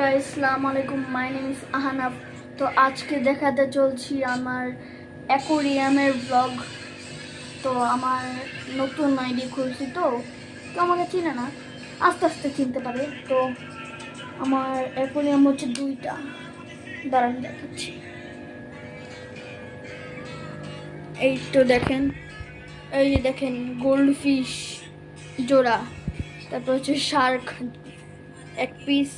Guys, আসসালামু আলাইকুম। My name is Ahanaf. তো আজকে দেখাতে চলছি আমার অ্যাকোরিয়ামের ব্লগ। তো আমার নতুন আইডি খুলছি, তো আমাকে চিনে না, আস্তে আস্তে চিনতে পারে। তো আমার অ্যাকোরিয়াম হচ্ছে দুইটা, দাঁড়ান দেখাচ্ছি। এই তো দেখেন, এই যে দেখেন গোল্ড ফিশ জোড়া, তারপর হচ্ছে শার্ক এক পিস,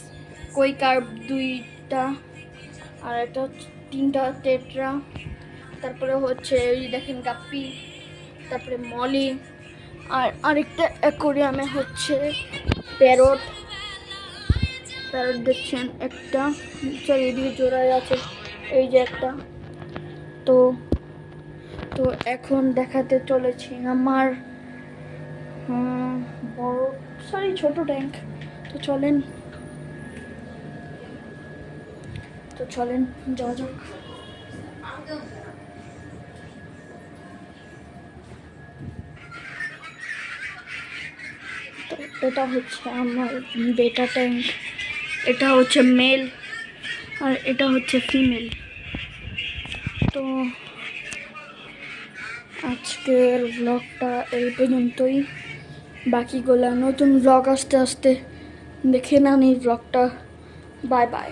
কই কার্প দুইটা, আর একটা তিনটা টেট্রা, তারপরে হচ্ছে ওই দেখেন গাপ্পি, তারপরে মলি, আর আরেকটা অ্যাকোরিয়ামে হচ্ছে প্যারট দেখছেন একটা, চারিদিকে জোড়ায় আছে, এই যে একটা। তো তো এখন দেখাতে চলেছি আমার বড় ছোট ট্যাঙ্ক। তো চলেন যাওয়া যাক। তো এটা হচ্ছে আমার বেটা ট্যাঙ্ক, এটা হচ্ছে মেল আর এটা হচ্ছে ফিমেল। তো আজকের ব্লগটা এই পর্যন্তই, বাকিগুলা নতুন ব্লগ আস্তে আস্তে দেখে নেন এই ব্লগটা। Bye bye.